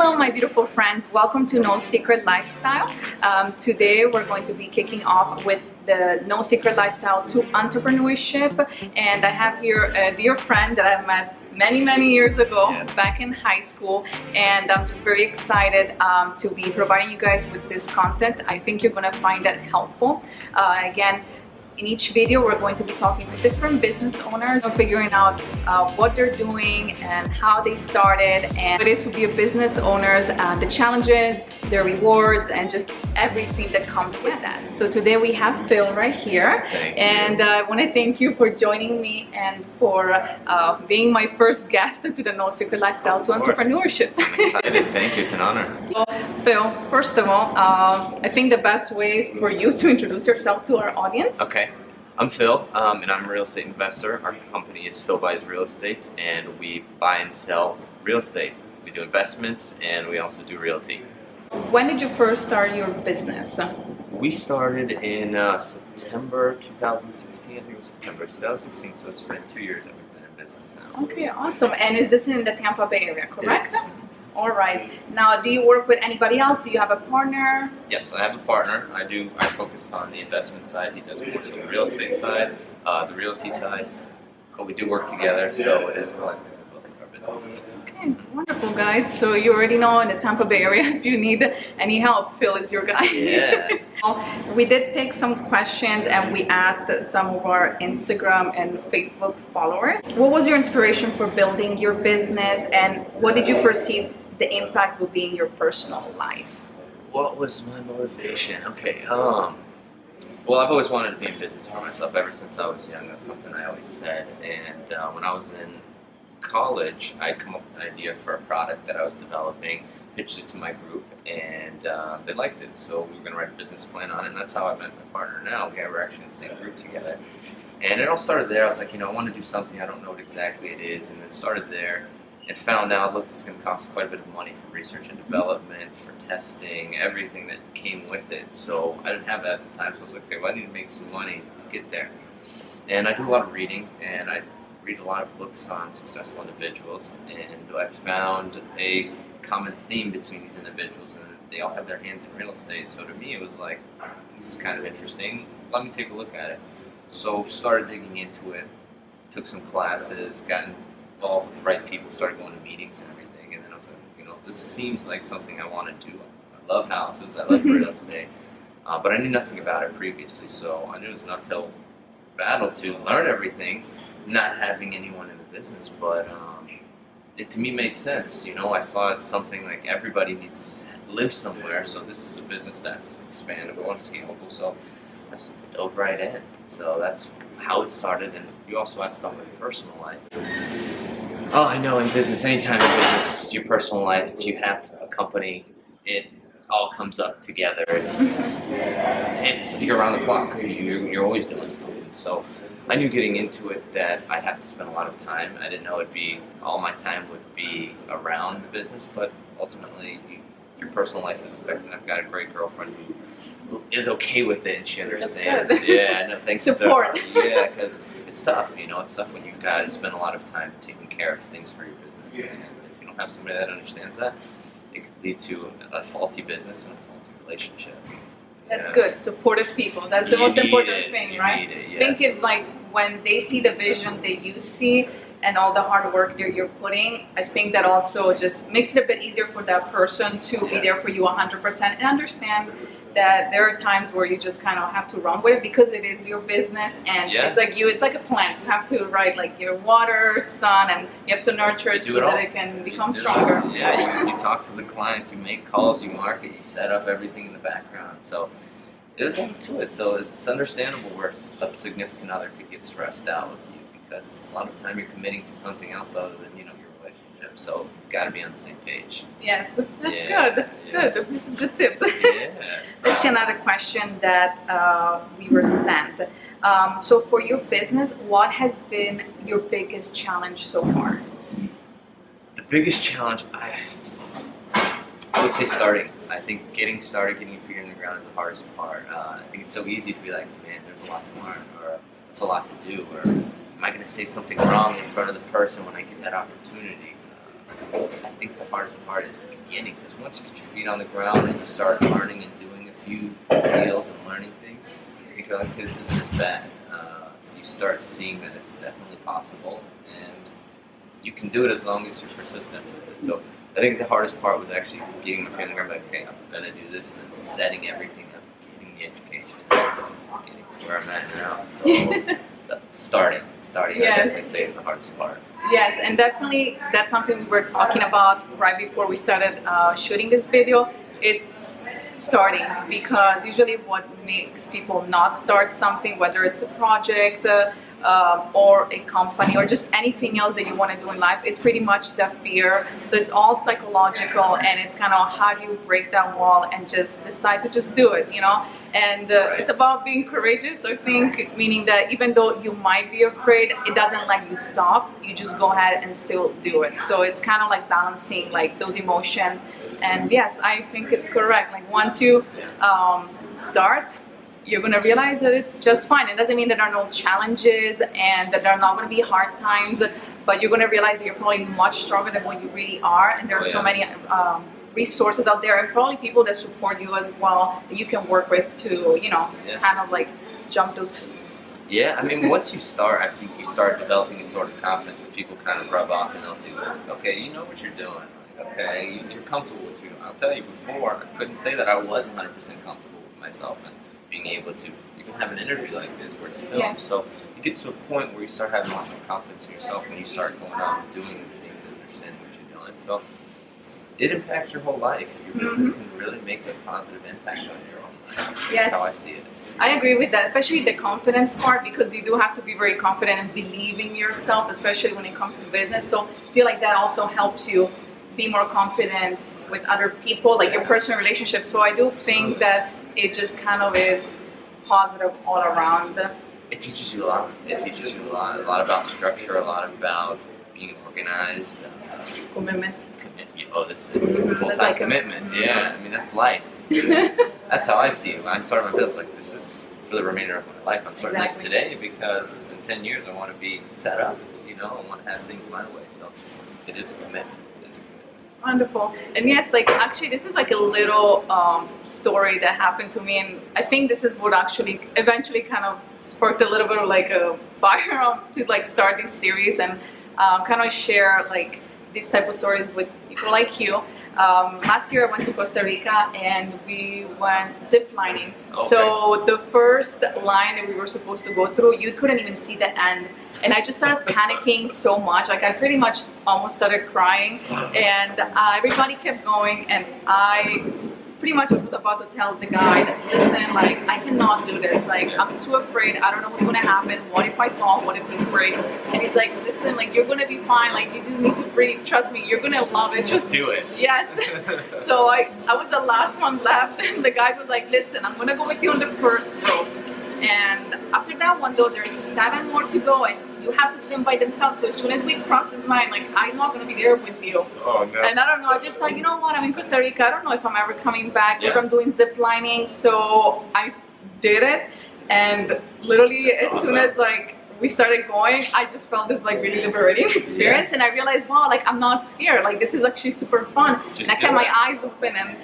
Hello my beautiful friends, welcome to No Secret Lifestyle. Today we're going to be kicking off with the No Secret Lifestyle to Entrepreneurship, and I have here a dear friend that I've met many years ago, back in high school, and I'm just very excited to be providing you guys with this content. I think you're going to find it helpful. Again, in each video, we're going to be talking to different business owners and figuring out what they're doing and how they started, and what it is to be a business owner, the challenges, their rewards, and just everything that comes with that. So today we have Phil right here, and I want to thank you for joining me and for being my first guest to the No Secret Lifestyle to Entrepreneurship. I'm excited. Thank you. It's an honor. Well, Phil, first of all, I think the best way is for you to introduce yourself to our audience. Okay. I'm Phil, and I'm a real estate investor. Our company is Phil Buys Real Estate, and we buy and sell real estate. We do investments, and we also do realty. When did you first start your business? We started in September 2016. I think it was September 2016, so it's been 2 years that we've been in business now. Okay, awesome. And is this in the Tampa Bay area, correct? It is. All right. Now, do you work with anybody else? Do you have a partner? Yes, I have a partner. I focus on the investment side. He does more so the real estate side, the realty side. But we do work together, so it is collective in both of our businesses. Okay, wonderful, guys. So you already know, in the Tampa Bay area, if you need any help, Phil is your guy. Yeah. We did pick some questions and we asked some of our Instagram and Facebook followers. What was your inspiration for building your business, and what did you perceive the impact will be in your personal life? What was my motivation? Okay, well, I've always wanted to be in business for myself ever since I was young. That's something I always said. And when I was in college, I come up with an idea for a product that I was developing, pitched it to my group, and they liked it. So we were going to write a business plan on it, and that's how I met my partner now. We're actually in the same group together. And it all started there. I was like, I want to do something. I don't know what exactly it is. And then started there. And found out, look, this is going to cost quite a bit of money for research and development, for testing, everything that came with it. So I didn't have that at the time, so I was like, okay, well, I need to make some money to get there. And I do a lot of reading, and I read a lot of books on successful individuals, and I found a common theme between these individuals, and they all have their hands in real estate. So to me, it was like, this is kind of interesting. Let me take a look at it. So started digging into it, took some classes, got involved with the right people, started going to meetings and everything, and then I was like, this seems like something I want to do. I love houses, I love real estate, but I knew nothing about it previously, so I knew it was an uphill battle to learn everything, not having anyone in the business, but it to me made sense. I saw it as something like everybody needs to live somewhere, so this is a business that's expandable and scalable, so I just dove right in. So that's how it started. And you also asked about my personal life. Oh, I know, in business, anytime in business, your personal life, if you have a company, it all comes up together. It's you're around the clock. You're always doing something. So I knew getting into it that I'd have to spend a lot of time. I didn't know all my time would be around the business, but ultimately your personal life is affected. I've got a great girlfriend who is okay with it, and she understands. That's good. Yeah, no, thanks. Support. Yeah, because it's tough. It's tough when you've got to spend a lot of time taking care of things for your business. And if you don't have somebody that understands that, it could lead to a faulty business and a faulty relationship. That's good. Supportive people. That's the most important thing, right? Yes. I think it's like when they see the vision that you see and all the hard work that you're putting, I think that also just makes it a bit easier for that person to be there for you 100% and understand that there are times where you just kind of have to run with it because it is your business, and it's like a plant. You have to like your water, sun, and you have to nurture it so that it can become stronger. Yeah, you talk to the clients, you make calls, you market, you set up everything in the background. So there's a lot to it. So it's understandable where a significant other could get stressed out with you, because it's a lot of time you're committing to something else other than your relationship. So you've got to be on the same page. Yes, that's good. Good. This is good tips. Yeah. Let's see another question that we were sent. So for your business, what has been your biggest challenge so far? The biggest challenge, I would say starting. I think getting started, getting your feet on the ground is the hardest part. I think it's so easy to be like, man, there's a lot to learn, or it's a lot to do, or am I going to say something wrong in front of the person when I get that opportunity? I think the hardest part is beginning, because once you get your feet on the ground and you start learning and doing a few deals and learning things, you go, okay, this isn't as bad. You start seeing that it's definitely possible, and you can do it as long as you're persistent with it. So I think the hardest part was actually getting my feet on the ground, like, okay, I'm going to do this, and then setting everything up, getting the education, getting to where I'm at now. So starting, Yes. I definitely say is the hardest part. Yes, and definitely that's something we were talking about right before we started shooting this video. It's starting, because usually what makes people not start something, whether it's a project or a company or just anything else that you want to do in life, it's pretty much the fear. So it's all psychological, and it's kind of how do you break that wall and just decide to just do it, you know. And it's about being courageous, I think, meaning that even though you might be afraid, it doesn't let you stop. You just go ahead and still do it. So it's kind of like balancing like those emotions. And yes, I think it's correct. Like once you start, you're going to realize that it's just fine. It doesn't mean that there are no challenges and that there are not going to be hard times, but you're going to realize that you're probably much stronger than what you really are. And there are so many resources out there, and probably people that support you as well that you can work with to, you know, kind of like jump those hoops. Yeah, I mean, once you start, I think you start developing a sort of confidence where people kind of rub off and they'll see, like, okay, you know what you're doing. Like, okay, you're comfortable with you. I'll tell you, before, I couldn't say that I was 100% comfortable with myself and being able to even have an interview like this where it's filmed. Yeah. So you get to a point where you start having a lot more confidence in yourself when you start going out and doing the things and understanding what you're doing. So it impacts your whole life. Your business can really make a positive impact on your own life. Yes. That's how I see it. I agree with that, especially the confidence part, because you do have to be very confident and believe in yourself, especially when it comes to business. So I feel like that also helps you be more confident with other people, like your personal relationships. So I do think that it just kind of is positive all around. It teaches you a lot. It teaches you a lot about structure, a lot about being organized. Commitment. Oh, it's a full-time like commitment. Yeah, I mean, that's life. That's how I see it. When I started my business, like, this is for the remainder of my life. I'm starting this today because in 10 years I want to be set up, you know, I want to have things my way. So it is a commitment. Wonderful. And yes, like actually this is like a little story that happened to me, and I think this is what actually eventually kind of sparked a little bit of like a fire to like start this series and kind of share like these type of stories with people like you. Last year I went to Costa Rica and we went zip lining. Okay. So the first line that we were supposed to go through, you couldn't even see the end. And I just started panicking so much. Like I pretty much almost started crying. And everybody kept going, and I pretty much was about to tell the guy, listen, like, I cannot do this. Like, I'm too afraid. I don't know what's going to happen. What if I fall? What if this breaks? And he's like, listen, like, you're going to be fine. Like, you just need to breathe. Trust me, you're going to love it. Just do it. Yes. So I was the last one left. And the guy was like, listen, I'm going to go with you on the first rope. And after that one, though, there's 7 more to go. And you have to do them by themselves. So as soon as we cross this line, like, I'm not going to be there with you. Oh, no. And I don't know, I just thought, you know what, I'm in Costa Rica. I don't know if I'm ever coming back, if I'm doing zip lining. So I did it. And literally, as soon as, like, we started going, I just felt this, like, really liberating experience. And I realized, wow, like, I'm not scared. Like, this is actually super fun. And I kept my eyes open. And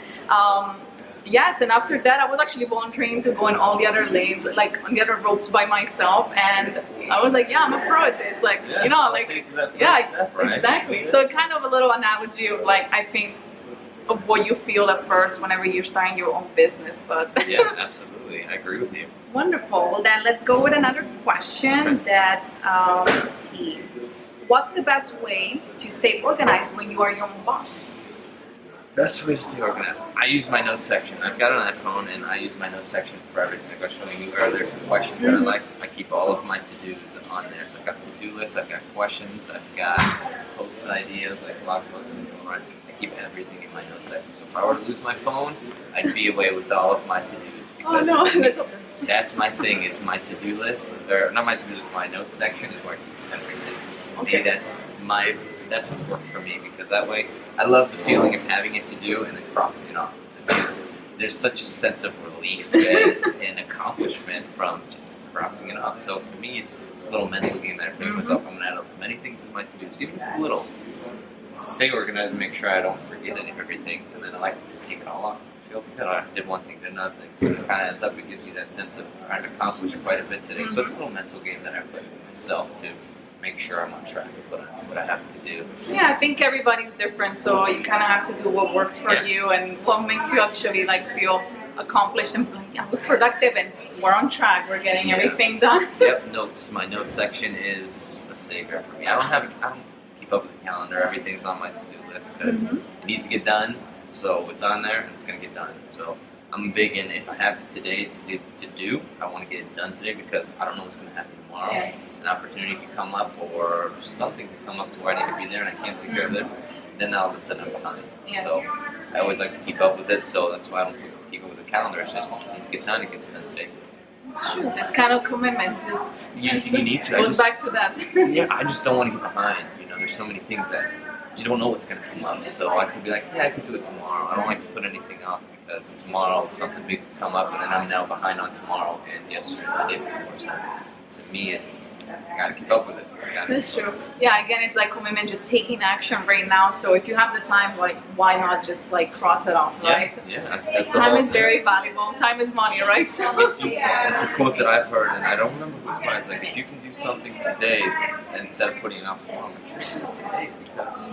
yes, and after that, I was actually volunteering to go in all the other lanes, like on the other ropes by myself, and I was like, yeah, I'm a pro at this, like, you know, like, step, right? Exactly. So kind of a little analogy of, like, I think of what you feel at first whenever you're starting your own business, but yeah, absolutely, I agree with you. Wonderful. Well, then let's go with another question that, let's see, what's the best way to stay organized when you are your own boss? Best way to stay organized. I use my notes section. I've got an iPhone and I use my notes section for everything. Like I was showing you earlier, some questions that I like. I keep all of my to-dos on there. So I've got to-do lists, I've got questions, I've got post ideas, like blog posts and I keep everything in my notes section. So if I were to lose my phone, I'd be away with all of my to-dos. Because that's my thing, is my to-do list. Or not my to-do list, my notes section is where I keep everything. Okay. That's what works for me, because that way I love the feeling of having it to do and then crossing it off. Because there's such a sense of relief and accomplishment from just crossing it off. So to me, it's a little mental game that I play with myself. I'm going to add up as many things as my to-dos, even if it's little. stay organized and make sure I don't forget any of everything. And then I like to take it all off. It feels good. I did one thing, did another thing. So it kind of ends up, it gives you that sense of I've accomplished quite a bit today. So it's a little mental game that I play with myself to make sure I'm on track with what I have to do. Yeah, I think everybody's different, so you kind of have to do what works for you and what makes you actually like feel accomplished and like, I was productive and we're on track. We're getting everything done. Yep, notes. My notes section is a savior for me. I don't keep up with the calendar. Everything's on my to-do list because it needs to get done. So it's on there and it's gonna get done. So I'm big in if I have it today to do, I want to get it done today because I don't know what's gonna happen tomorrow. Yes. An opportunity could come up or something could come up to where I need to be there and I can't take care of this. Then all of a sudden I'm behind. Yes. So I always like to keep up with it. So that's why I don't keep up with the calendar. It's just it needs to get done. It gets done today. It's true. It's kind of commitment. Just you need to. Goes back to that. Yeah, I just don't want to get behind. You know, there's so many things that you don't know what's going to come up. So I could be like, yeah, I could do it tomorrow. I don't like to put anything off because tomorrow something big could come up and then I'm now behind on tomorrow and yesterday the day before. So to me, it's I got to keep up with it. That's true. Yeah, again, it's like commitment, just taking action right now. So if you have the time, like, why not just like cross it off, right? Yeah, that's time is very valuable. Time is money, right? It's a quote that I've heard, and I don't remember who it's by. Like, if you can do something today instead of putting it off tomorrow, make sure you do it today because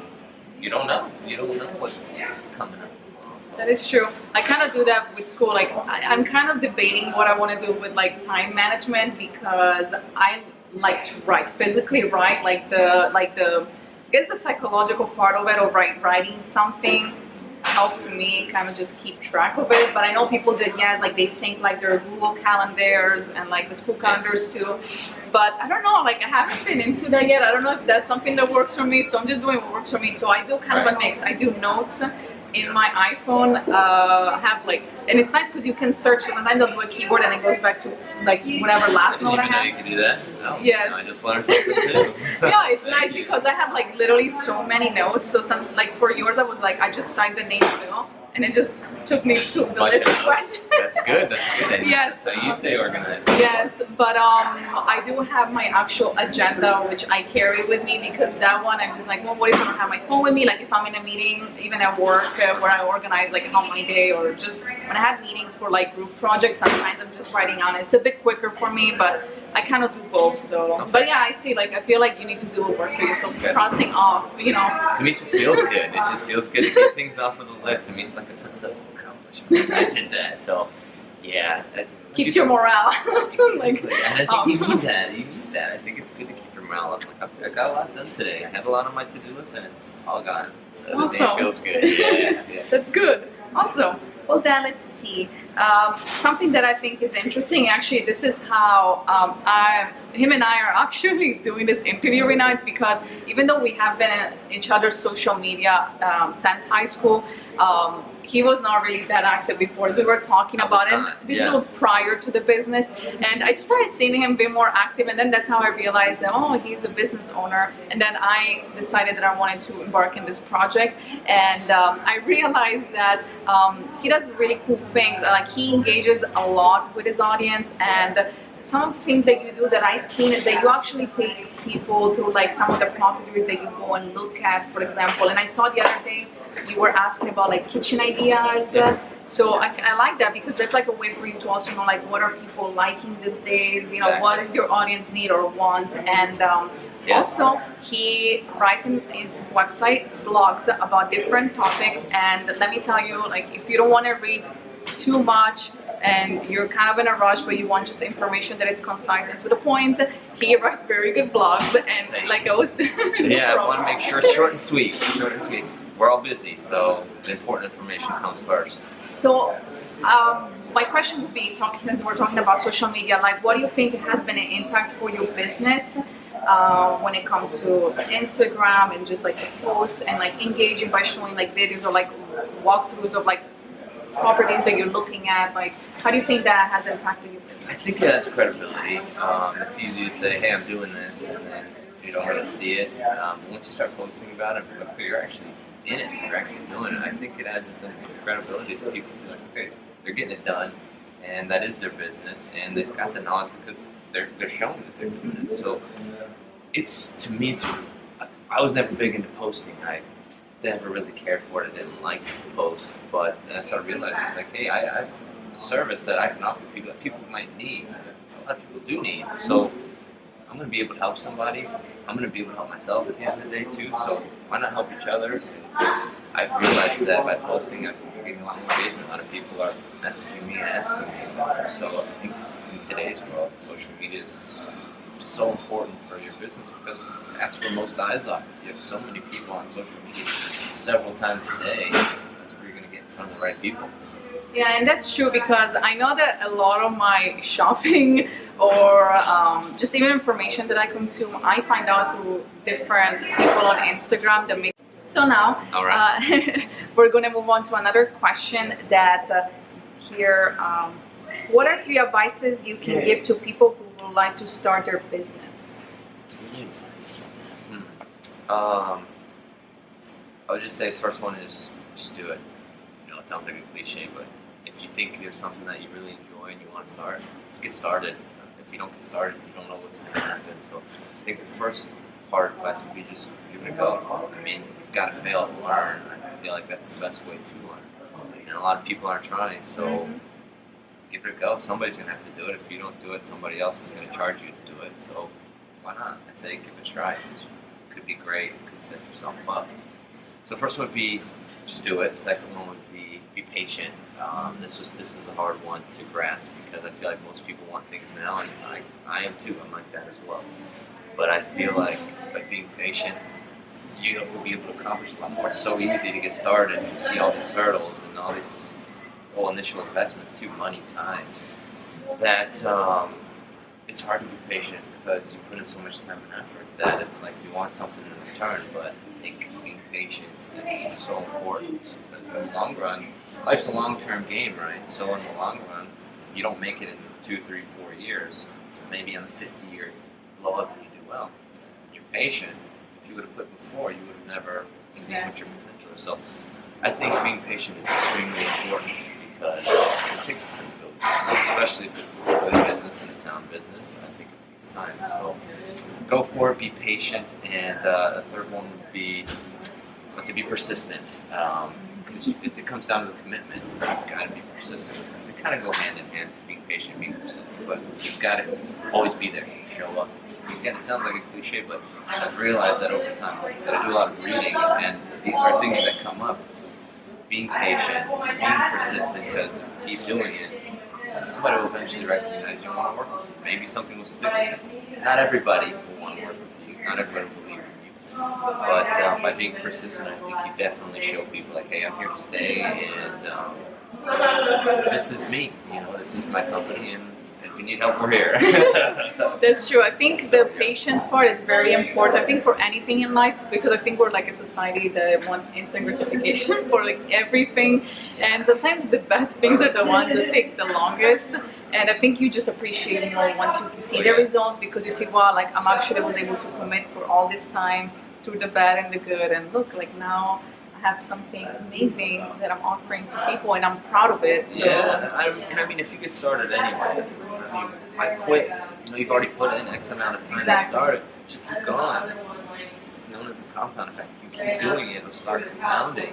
you don't know. You don't know what's coming up tomorrow. So. That is true. I kind of do that with school. Like, I'm kind of debating what I want to do with like time management because I like to write, physically write, like the I guess the psychological part of it, of writing something helps me kind of just keep track of it. But I know people that like they sync like their Google calendars and like the school calendars too. But I don't know, like I haven't been into that yet. I don't know if that's something that works for me. So I'm just doing what works for me. So I do kind of a mix. I do notes in my iPhone. I have like, and it's nice because you can search and then they'll do a keyword and it goes back to like whatever last note I have. You can do that? No. Yes. I just learned something too. Yeah, it's nice because I have like literally so many notes. So some like for yours, I was like, I just typed the name Phil and it just took me to the list of questions. That's good. That's good. Yes. So you stay organized. Yes, but I do have my actual agenda, which I carry with me because that one I'm just like, well, what if I don't have my phone with me? Like if I'm in a meeting, even at work, where I organize like how my day, or just when I have meetings for like group projects, sometimes I'm just writing on it. It's a bit quicker for me, but I kind of do both. So, okay. But yeah, I see. Like I feel like you need to do what works for you. So crossing off, you know. To me, it just feels good. It just feels good to get things off of the list. I mean, it's like a sense of accomplishment. I did that. So. Yeah. Keeps your morale. Like, and I think you need that. You need that. I think it's good to keep your morale up. Like, I got a lot done today. I had a lot on my to-do list and it's all gone. So awesome. The day feels good. Yeah. That's good. Awesome. Well then, let's see. Something that I think is interesting, actually, this is how him and I are actually doing this interview right now. It's because even though we have been in each other's social media since high school, he was not really that active before. We were talking about it. This was prior to the business, and I just started seeing him be more active, and then that's how I realized that, oh, he's a business owner. And then I decided that I wanted to embark in this project, and I realized that he does really cool things. Like he engages a lot with his audience, and some of the things that you do that I've seen is that you actually take people to like some of the properties that you go and look at, for example. And I saw the other day you were asking about like kitchen ideas. So I like that because that's like a way for you to also know like what are people liking these days, you know, what is your audience need or want. And also he writes in his website blogs about different topics. And let me tell you, like if you don't want to read too much and you're kind of in a rush but you want just information that is concise and to the point, he writes very good blogs. And like I was I want to make sure it's short and sweet. We're all busy, so the important information comes first. So my question would be, since we're talking about social media, like what do you think has been an impact for your business when it comes to Instagram and just like the posts and like engaging by showing like videos or like walkthroughs of like properties that you're looking at? Like how do you think that has impacted your business? I think that's credibility. It's easy to say, hey, I'm doing this, and then you don't really see it. Once you start posting about it, you're actually in it, you're actually doing it. I think it adds a sense of credibility to people. So like, okay, they're getting it done, and that is their business, and they've got the knowledge because they're showing that they're doing it. So it's, to me, I was never big into posting. never really cared for it. I didn't like to post, but then I started realizing it's like, hey, I have a service that I can offer people that people might need. A lot of people do need. So I'm going to be able to help somebody. I'm going to be able to help myself at the end of the day too. So why not help each other? And I've realized that by posting, I'm getting a lot more engagement. A lot of people are messaging me and asking me about it. So I think in today's world, social media is so important for your business because that's where most eyes are. You have so many people on social media several times a day. That's where you're going to get in front of the right people. Yeah, and that's true because I know that a lot of my shopping or just even information that I consume, I find out through different people on Instagram that make. So now, All right. we're going to move on to another question that here. What are 3 advices you can give to people who would like to start their business? I would just say the first one is just do it. You know, it sounds like a cliche, but if you think there's something that you really enjoy and you want to start, just get started. If you don't get started, you don't know what's going to happen. So I think the first part of advice would be just give it a go. I mean, you've got to fail to learn. I feel like that's the best way to learn. And a lot of people aren't trying, so give it a go. Somebody's going to have to do it. If you don't do it, somebody else is going to charge you to do it. So why not? I say give it a try. It could be great. You could set yourself up. So first one would be just do it. The second one would be patient. This is a hard one to grasp because I feel like most people want things now, and I am too. I'm like that as well. But I feel like by being patient, you will be able to accomplish a lot more. It's so easy to get started. You see all these hurdles and all these initial investments too, money, time, that it's hard to be patient because you put in so much time and effort that it's like you want something in return. But I think being patient is so important because in the long run, life's a long-term game, right? So in the long run, you don't make it in 2, 3, 4 years. Maybe on the 50th year, you blow up and you do well. You're patient. If you would have quit before, you would have never seen what your potential is. So I think being patient is extremely important because it takes time to build business, especially if it's a good business and a sound business. I think it takes time. So go for it, be patient, and the third one would be to be persistent. Because it comes down to the commitment. You've got to be persistent. They kind of go hand in hand, being patient, being persistent, but you've got to always be there, show up. Again, it sounds like a cliche, but I've realized that over time. Like I said, I do a lot of reading, and these are things that come up. It's being patient, being persistent, because if you keep doing it, somebody will eventually recognize you want to work with you. Maybe something will stick with you. Not everybody will want to work with you. Not everybody will believe in you. But by being persistent, I think you definitely show people like, hey, I'm here to stay, and this is me. You know, this is my company, and if you need help, we're here. That's true. I think the patience part is very important. I think for anything in life, because I think we're like a society that wants instant gratification for like everything, and sometimes the best things are the ones that take the longest. And I think you just appreciate more once you can see the results, because you see, wow, like I'm actually was able to commit for all this time through the bad and the good, and look, like now I have something amazing that I'm offering to people, and I'm proud of it. So. Yeah, I mean, if you get started anyways, I mean, I quit. You know, you've already put in X amount of time to start it. Just keep going. It's known as the compound effect. You keep doing it, it'll start compounding,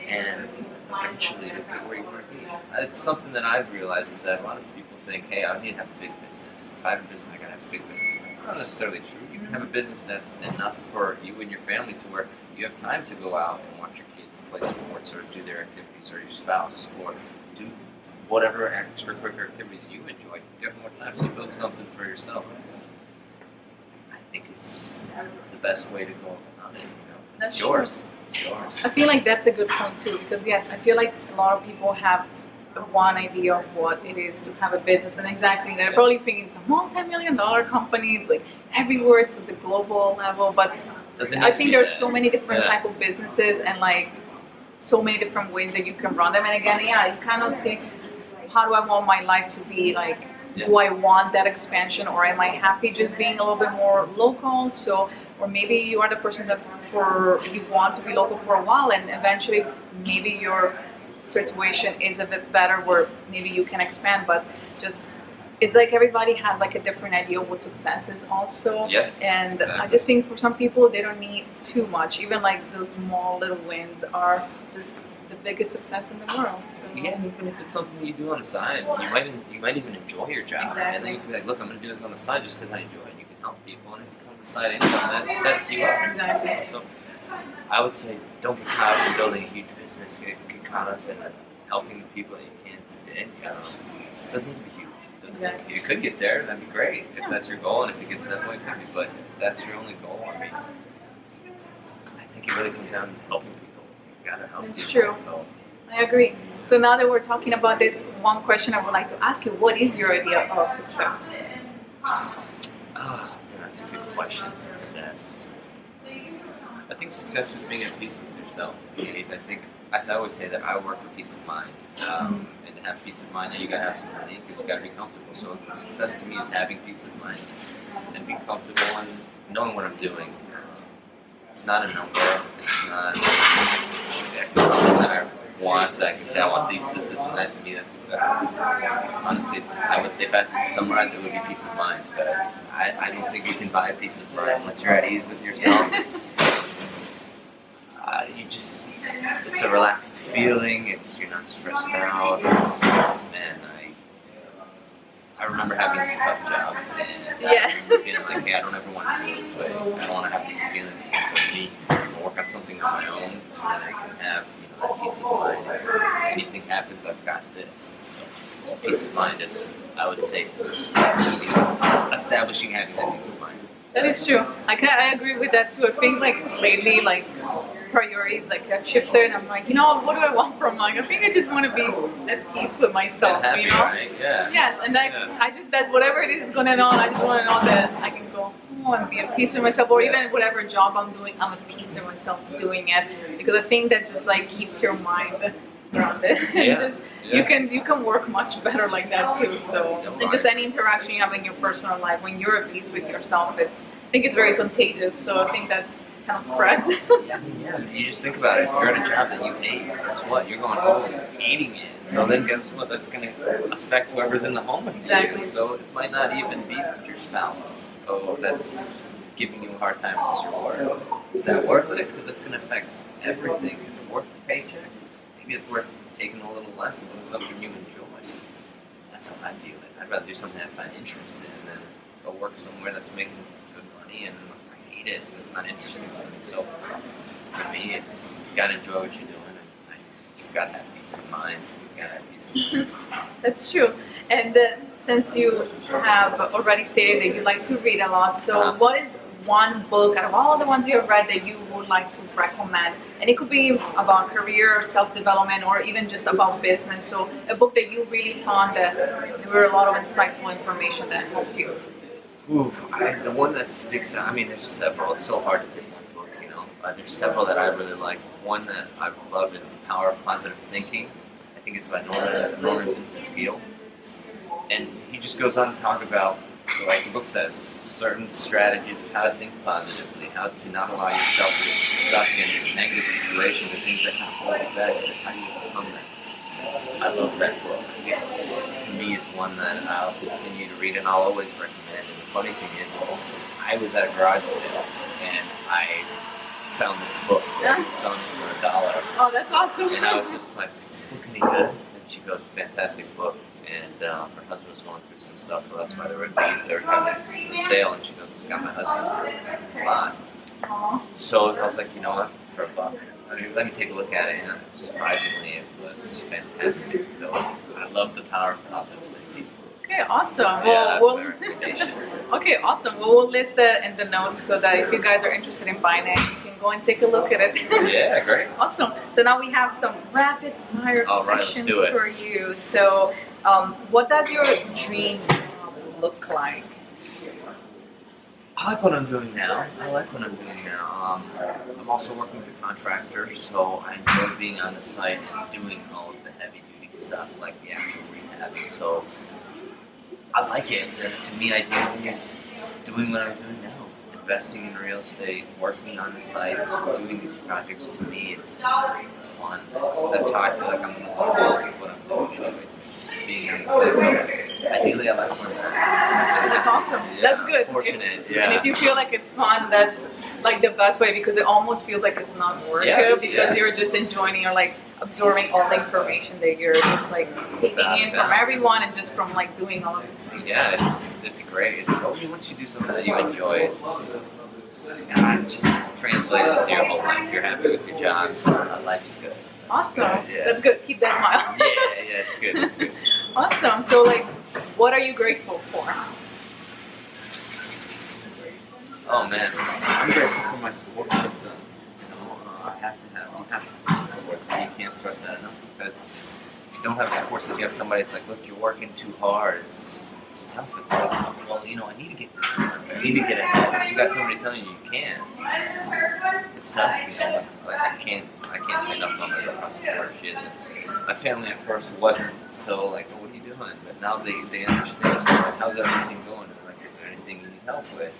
and eventually it'll get where you want to be. It's something that I've realized is that a lot of people think, hey, I need to have a big business. If I have a business, I gotta have a big business. It's not necessarily true. You can have a business that's enough for you and your family to where you have time to go out and watch your kids play sports or do their activities, or your spouse, or do whatever extracurricular activities you enjoy. You have more time, so you build something for yourself. I think it's the best way to go about it. You know? It's yours. It's yours. I feel like that's a good point too, because yes, I feel like a lot of people have one idea of what it is to have a business, and exactly they're probably thinking it's a multi-million-dollar company, like everywhere it's at the global level, but I think there's so many different type of businesses and like so many different ways that you can run them. And again, yeah, you kind of see, how do I want my life to be? Like, do I want that expansion, or am I happy just being a little bit more local? So, or maybe you are the person that you want to be local for a while, and eventually maybe your situation is a bit better where maybe you can expand, but just it's like everybody has like a different idea of what success is also. Yeah, And exactly. I just think for some people they don't need too much. Even like those small little wins are just the biggest success in the world. So. Yeah, and even if it's something you do on the side, you might even enjoy your job, Exactly. and then you can be like, look, I'm going to do this on the side just because I enjoy it. You can help people, and it becomes a side income that sets you up. Exactly. So I would say don't get caught up in building a huge business. Get caught up in helping the people that you can today. It doesn't need to be huge. Exactly. You could get there, that'd be great if that's your goal, and if it gets to that point, it could be. But if that's your only goal, I mean, I think it really comes down to helping people. You gotta help It's people. true. I agree. So now that we're talking about this, one question I would like to ask you: what is your idea of success? That's a good question. Success. I think success is being at peace with yourself. I think, as I always say, that I work for peace of mind. And to have peace of mind, you gotta have some money because you gotta be comfortable. So success to me is having peace of mind and being comfortable and knowing what I'm doing. It's not a number. It's not exactly something that I want. That I can say I want this, and that. To me, that's success. Honestly, I would say if I had to summarize, it would be peace of mind because I don't think you can buy peace of mind unless you're at ease with yourself. It's a relaxed feeling. You're not stressed out. I remember having some tough jobs and feeling like, hey, I don't ever want to feel this way. I don't want to have these feelings for me. I'm gonna work on something on my own so that I can have that peace of mind. If anything happens, I've got this. So peace of mind is, I would say, success is establishing having that peace of mind. That is true. I agree with that too. I think like lately, like priorities like have shifted, and I'm like, what do I want from life? I think I just want to be at peace with myself, happy, right? Yeah. Yes, and I just that whatever it is going on, I just want to know that I can go and be at peace with myself, or even whatever job I'm doing, I'm at peace with myself doing it, because I think that just like keeps your mind grounded. You can work much better like that too. So and just any interaction you have in your personal life, when you're at peace with yourself, I think it's very contagious. So I think that's kind of spreads. Yeah, you just think about it. If you're at a job that you hate, guess what? You're going home hating it. So then guess what? That's going to affect whoever's in the home with you. Exactly. So it might not even be your spouse. Oh, that's giving you a hard time. It's your work. Is that worth it? Because it's going to affect everything. Is it worth the paycheck? Maybe it's worth taking a little less and doing something you enjoy. That's how I view it. I'd rather do something I find interesting than go work somewhere that's making good money and I hate it. It's not interesting to me. So to me, it's you gotta enjoy what you're doing, and you've got to have peace of mind. You've got to have peace of mind. That's true. And since you have already stated that you like to read a lot, so what is one book out of all the ones you have read that you would like to recommend? And it could be about career, self-development, or even just about business. So a book that you really found that there were a lot of insightful information that helped you. Ooh, the one that sticks out, I mean, there's several. It's so hard to pick one book, There's several that I really like. One that I love is The Power of Positive Thinking. I think it's by Norman Vincent Peale. And he just goes on to talk about, like the book says, certain strategies of how to think positively, how to not allow yourself to get stuck in negative situations or things that can hold you back, and how do you overcome that. I love that book. To me, it's one that I'll continue to read and I'll always recommend. And the funny thing is I was at a garage sale and I found this book that was selling for $1. Oh, that's awesome. And I was just like, is this book any good? And she goes, fantastic book. And her husband was going through some stuff, so that's why they were having a sale. And she goes, it's got my husband a lot. Aww. So I was like, you know what, for $1. Let me take a look at it. And surprisingly, it was fantastic. So I love The Power of Positive Thinking. Okay, awesome. Yeah, Well, that's my recommendation. okay, awesome. Well, we'll list that in the notes so that if you guys are interested in buying it, you can go and take a look at it. Yeah, great. Awesome. So now we have some rapid fire questions for you. So, what does your dream job look like? I like what I'm doing now. I'm also working with a contractor, so I enjoy being on the site and doing all of the heavy duty stuff, like the actual rehabbing. So I like it. To me, ideally, is doing what I'm doing now. Investing in real estate, working on the sites, doing these projects. To me, it's fun. That's how I feel like I'm going to do most of what I'm doing anyways, is being on the site. So Ideally, I like working. That's awesome. Yeah, That's good. Fortunate, And if you feel like it's fun, that's like the best way, because it almost feels like it's not work, because you're just enjoying, you're like absorbing all the information that you're just like taking in from everyone, and just from like doing all this. Yeah, it's great. Once you do something that you enjoy, it just translates into your whole life. You're happy with your job, life's good. Awesome. Yeah. That's good. Keep that smile. Yeah, it's good. It's good. Awesome. So, like, what are you grateful for? Oh man, I'm grateful for my support system. You have to have support. You can't stress that enough, because if you don't have a support system, you have somebody that's like, look, you're working too hard. It's tough. It's like, well, I need to get this done. I need to get ahead. If you got somebody telling you you can't, it's tough. Like I can't say enough on my support. My family at first wasn't so like, oh, what are you doing? But now they understand. So like, how's everything going? And like, is there anything you need help with?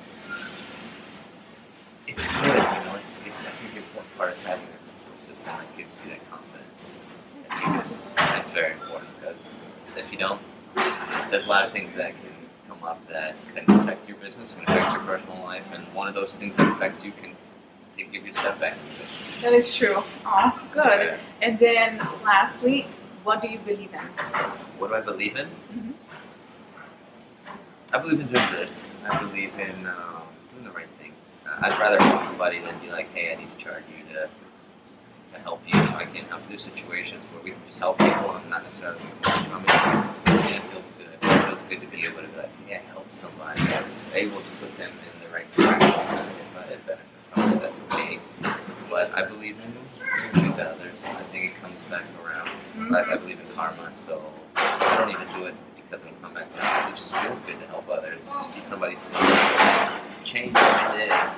It's good, it's I think the important part is having that support system that gives you that confidence. I think it's very important, because if you don't, there's a lot of things that can come up that can affect your business, can affect your personal life, and one of those things that affect you can give you a step back in your business. That is true. Oh, good. Yeah. And then lastly, what do you believe in? What do I believe in? Mm-hmm. I believe in doing good. I believe in doing the right thing. I'd rather help somebody than be like, hey, I need to charge you to help you. I can't help you. There's situations where we can just help people and not necessarily it feels good. It feels good to be able to be like, yeah, help somebody. I was able to put them in the right direction. If I had benefit from it, that's okay. But I believe in doing good to others. I think it comes back around. Mm-hmm. I believe in karma, so I don't even do it because it'll come back around. It just feels good to help others. You see somebody change what they did. I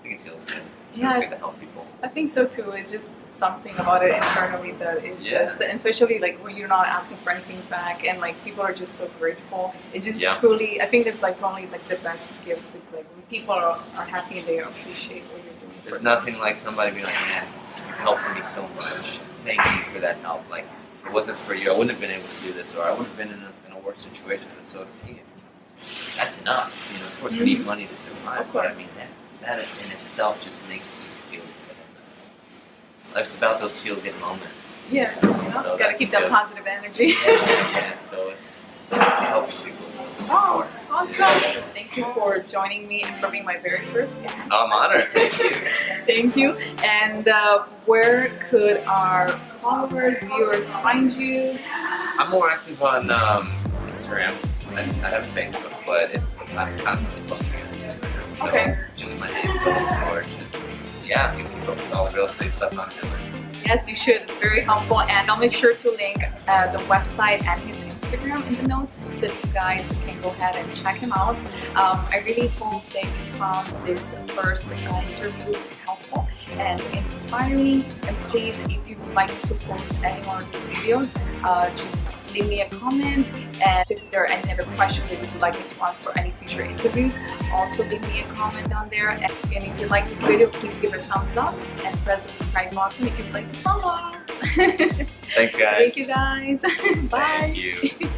think it feels good. It feels good to help people. I think so too. It's just something about it internally that is just, and especially like when you're not asking for anything back, and like people are just so grateful. It just truly, I think it's like probably like the best gift. It's like when people are happy and they appreciate what you're doing. There's nothing like somebody being like, man, you've helped me so much. Thank you for that help. Like, if it wasn't for you, I wouldn't have been able to do this, or I wouldn't have been in a worse situation. And so, that's enough. Of course, we need money to survive. But I mean, that in itself just makes you feel good. Life's about those feel-good moments. Yeah, so gotta keep that positive energy. So it's helping people. Oh, awesome! Thank you for joining me and for being my very first guest. I'm honored. Thank you. Thank you. And where could our followers, viewers find you? I'm more active on Instagram. I have Facebook, but I'm constantly posting on Instagram. So okay. Just my name, Jorge. You can keep up with all the real estate stuff on there. Yes, you should. It's very helpful. And I'll make sure to link the website and his Instagram in the notes so that you guys can go ahead and check him out. I really hope that you found this first interview helpful and inspiring. And please, if you would like to post any more of these videos, just leave me a comment, and if there are any other questions that you would like me to ask for any future interviews, also leave me a comment down there. And if you like this video, please give it a thumbs up and press the subscribe button if you'd like to follow us. Thanks, guys. Thank you, guys. Bye. Thank you.